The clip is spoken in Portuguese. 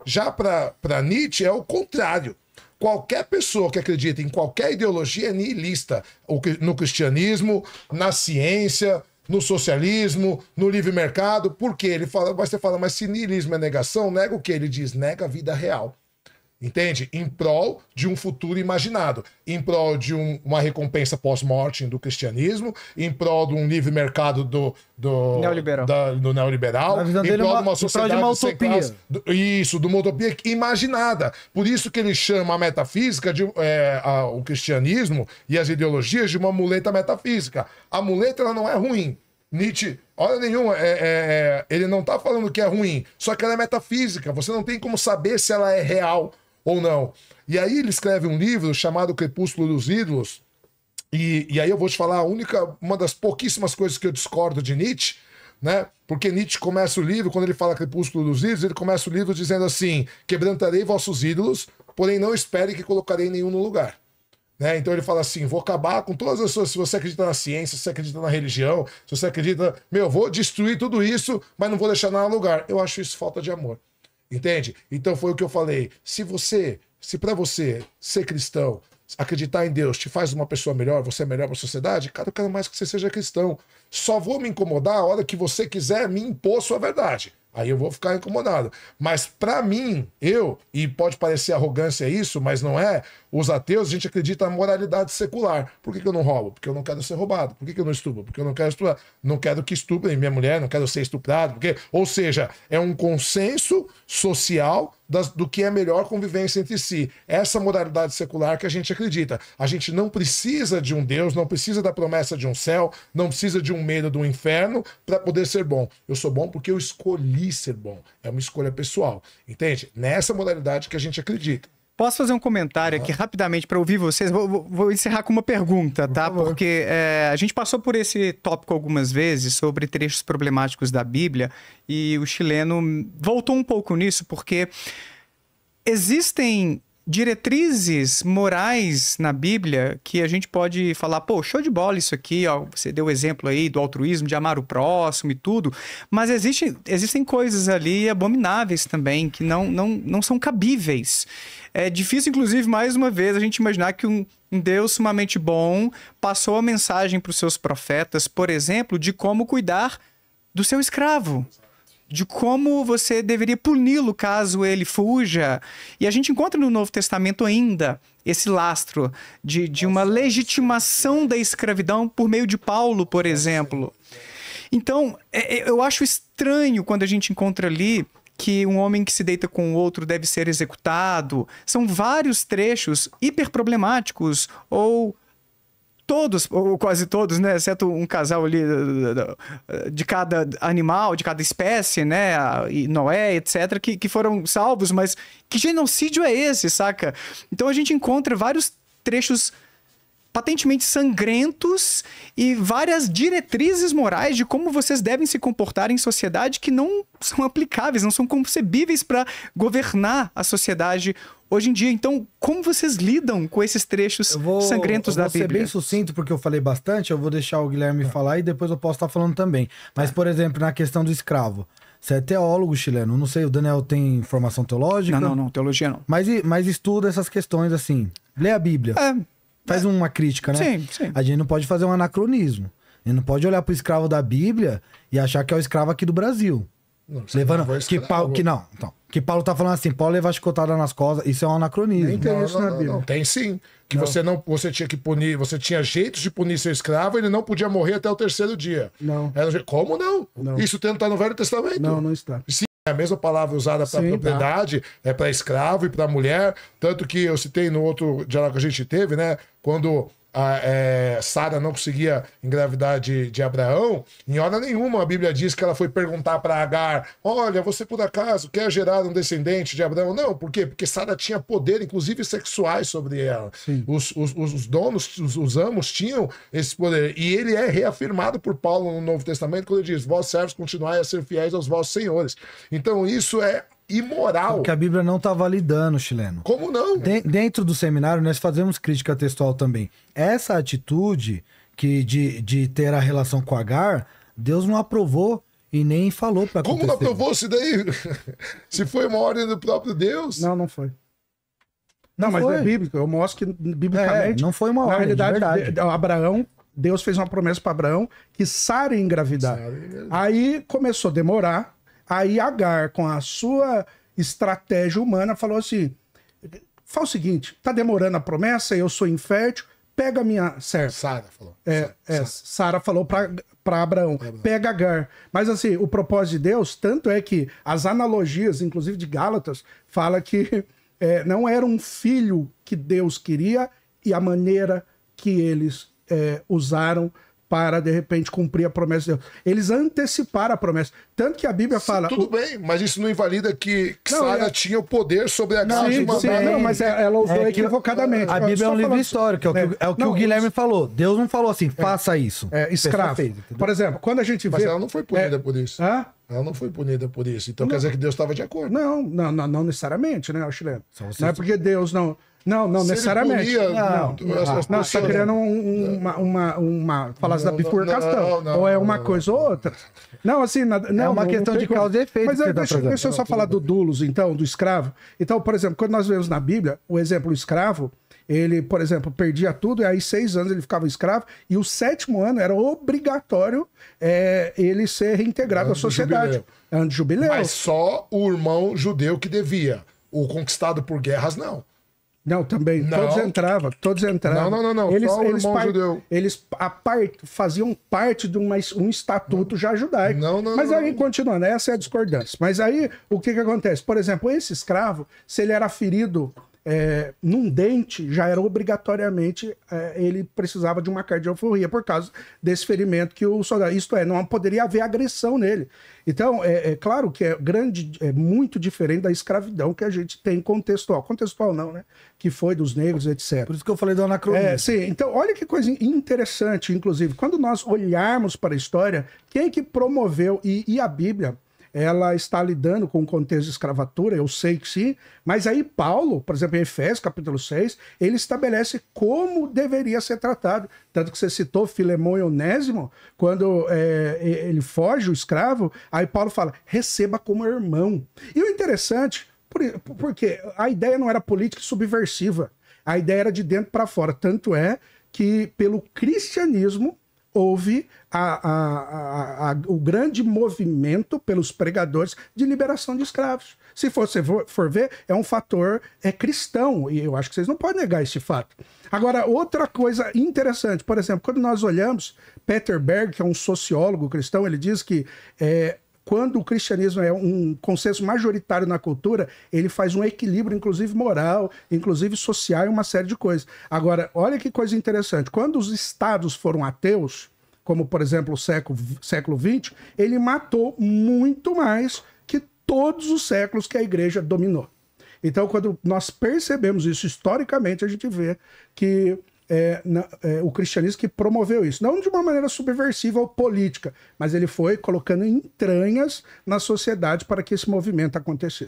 Já para Nietzsche é o contrário. Qualquer pessoa que acredita em qualquer ideologia é nihilista. No cristianismo, na ciência, no socialismo, no livre mercado. Por quê? Você fala, mas se nihilismo é negação, nega o quê? Ele diz, nega a vida real. Entende? Em prol de um futuro imaginado, em prol de uma recompensa pós-mortem do cristianismo, em prol de um livre mercado do neoliberal, em prol de uma sociedade sem classe, de uma utopia imaginada. Por isso que ele chama a metafísica, o cristianismo e as ideologias de uma muleta metafísica. A muleta ela não é ruim. Nietzsche, hora nenhuma, ele não está falando que é ruim, só que ela é metafísica, você não tem como saber se ela é real ou não. E aí ele escreve um livro chamado Crepúsculo dos Ídolos, e aí eu vou te falar uma das pouquíssimas coisas que eu discordo de Nietzsche, né? Porque Nietzsche começa o livro, quando ele fala Crepúsculo dos Ídolos, ele começa o livro dizendo assim, quebrantarei vossos ídolos, porém não espere que colocarei nenhum no lugar. Né? Então ele fala assim, vou acabar com todas as suas... Se você acredita na ciência, se você acredita na religião, se você acredita... vou destruir tudo isso, mas não vou deixar nada no lugar. Eu acho isso falta de amor. Entende? Então foi o que eu falei. Se para você ser cristão, acreditar em Deus te faz uma pessoa melhor, você é melhor para a sociedade, cara, eu quero mais que você seja cristão. Só vou me incomodar a hora que você quiser me impor sua verdade. Aí eu vou ficar incomodado. Mas para mim, e pode parecer arrogância isso, mas não é, os ateus, a gente acredita na moralidade secular. Por que eu não roubo? Porque eu não quero ser roubado. Por que eu não estupro? Porque eu não quero estuprar. Não quero que estuprem minha mulher, não quero ser estuprado. Ou seja, é um consenso social do que é melhor convivência entre si. Essa moralidade secular que a gente acredita. A gente não precisa de um Deus, não precisa da promessa de um céu, não precisa de um medo do inferno para poder ser bom. Eu sou bom porque eu escolhi ser bom. É uma escolha pessoal. Entende? Nessa modalidade que a gente acredita. Posso fazer um comentário aqui rapidamente para ouvir vocês? Vou encerrar com uma pergunta, tá? Porque a gente passou por esse tópico algumas vezes sobre trechos problemáticos da Bíblia e o chileno voltou um pouco nisso porque existem diretrizes morais na Bíblia que a gente pode falar, pô, show de bola isso aqui, ó, você deu o exemplo aí do altruísmo, de amar o próximo e tudo, mas existem coisas ali abomináveis também que não são cabíveis. É difícil, inclusive, mais uma vez, a gente imaginar que um Deus sumamente bom passou a mensagem para os seus profetas, por exemplo, de como cuidar do seu escravo. De como você deveria puni-lo caso ele fuja. E a gente encontra no Novo Testamento ainda esse lastro de uma legitimação da escravidão por meio de Paulo, por exemplo. Então, eu acho estranho quando a gente encontra ali que um homem que se deita com o outro deve ser executado. São vários trechos hiperproblemáticos ou... todos, ou quase todos, né, exceto um casal ali de cada animal, de cada espécie, né, e Noé, etc., que foram salvos, mas que genocídio é esse, saca? Então a gente encontra vários trechos patentemente sangrentos e várias diretrizes morais de como vocês devem se comportar em sociedade que não são aplicáveis, não são concebíveis para governar a sociedade hoje em dia. Então, como vocês lidam com esses trechos sangrentos da Bíblia? Eu vou ser bem sucinto, porque eu falei bastante, eu vou deixar o Guilherme falar e depois eu posso estar falando também. Mas, por exemplo, na questão do escravo, você é teólogo chileno, não sei, o Daniel tem formação teológica? Não, teologia não. Mas estuda essas questões assim, lê a Bíblia. Faz uma crítica, né? Sim. A gente não pode fazer um anacronismo. A gente não pode olhar pro escravo da Bíblia e achar que é o escravo aqui do Brasil. Não, levando que Paulo tá falando assim, Paulo leva a chicotada nas costas, isso é um anacronismo. Nem tem isso na Bíblia. Não, tem sim. Que você tinha que punir, você tinha jeitos de punir seu escravo, ele não podia morrer até o 3º dia. Não. Como não? Isso tá no Velho Testamento. Não está. Sim, é a mesma palavra usada para propriedade, é para escravo e para mulher, tanto que eu citei no outro diálogo que a gente teve, né? Quando Sara não conseguia engravidar de Abraão, em hora nenhuma a Bíblia diz que ela foi perguntar para Agar, olha, você por acaso quer gerar um descendente de Abraão? Não, por quê? Porque Sara tinha poder, inclusive sexuais, sobre ela. Os donos, os amos tinham esse poder, e ele é reafirmado por Paulo no Novo Testamento, quando ele diz, vós servos continuai a ser fiéis aos vossos senhores. Então isso é imoral. Porque a Bíblia não está validando, chileno. Como não? Dentro do seminário, nós fazemos crítica textual também. Essa atitude de ter a relação com Agar, Deus não aprovou. E nem falou pra acontecer. Como não aprovou isso daí? Se foi uma ordem do próprio Deus? Não, não foi. Não, mas é bíblico. Eu mostro que, biblicamente... não foi uma ordem, na realidade, Abraão, Deus fez uma promessa para Abraão que Sara ia engravidar. Aí começou a demorar. Aí Agar, com a sua estratégia humana, falou assim... Fala o seguinte, tá demorando a promessa, eu sou infértil, pega a minha serva. Sara falou. Sara falou para Abraão, pega Agar. Mas assim, o propósito de Deus, tanto é que as analogias, inclusive de Gálatas, fala que não era um filho que Deus queria e a maneira que eles usaram para, de repente, cumprir a promessa de Deus. Eles anteciparam a promessa. Tanto que a Bíblia fala... Tudo bem, mas isso não invalida que Sara tinha o poder sobre a Agar de mandar. Não, mas ela usou equivocadamente. A Bíblia é um livro histórico, é o que o Guilherme falou. Deus não falou assim, faça isso. Escravo. Fez, por exemplo, quando a gente vê... Mas ela não foi punida por isso. Ela não foi punida por isso. Então quer dizer que Deus estava de acordo. Não necessariamente, né, Chileno? Não é porque Deus não... Não, necessariamente. Não, você está criando uma falácia da bifurcação. Ou é uma coisa ou outra. Não, assim... Não, é uma questão de causa e efeito. Mas deixa eu só falar do doulos, então, do escravo. Então, por exemplo, quando nós vemos na Bíblia, o exemplo, o escravo, ele, por exemplo, perdia tudo, e aí 6 anos ele ficava escravo, e o 7º ano era obrigatório ele ser reintegrado à sociedade. Ano de jubileu. Mas só o irmão judeu que devia. O conquistado por guerras, não. Não, também. Não. Todos entravam. Não. Eles faziam parte de um estatuto já judaico. Mas aí, continuando, essa é a discordância. Mas aí, o que acontece? Por exemplo, esse escravo, se ele era ferido num dente, já era obrigatoriamente, ele precisava de uma cardiofurria por causa desse ferimento que o soldado... Isto é, não poderia haver agressão nele. Então, claro que é muito diferente da escravidão que a gente tem contextual. Contextual não, né? Que foi dos negros, etc. Por isso que eu falei do anacronismo. Sim, então, olha que coisa interessante, inclusive. Quando nós olharmos para a história, quem que promoveu, e a Bíblia... ela está lidando com o contexto de escravatura, eu sei que sim, mas aí Paulo, por exemplo, em Efésios, capítulo 6, ele estabelece como deveria ser tratado. Tanto que você citou Filemão e Onésimo, quando ele foge, o escravo, aí Paulo fala, receba como irmão. E o interessante, porque a ideia não era política e subversiva, a ideia era de dentro para fora. Tanto é que pelo cristianismo, houve o grande movimento pelos pregadores de liberação de escravos. Se você for ver, é um fator cristão, e eu acho que vocês não podem negar esse fato. Agora, outra coisa interessante, por exemplo, quando nós olhamos, Peter Berg, que é um sociólogo cristão, ele diz que quando o cristianismo é um consenso majoritário na cultura, ele faz um equilíbrio, inclusive moral, inclusive social e uma série de coisas. Agora, olha que coisa interessante. Quando os estados foram ateus, como, por exemplo, o século XX, ele matou muito mais que todos os séculos que a igreja dominou. Então, quando nós percebemos isso historicamente, a gente vê que o cristianismo que promoveu isso. Não de uma maneira subversiva ou política, mas ele foi colocando entranhas na sociedade para que esse movimento acontecesse.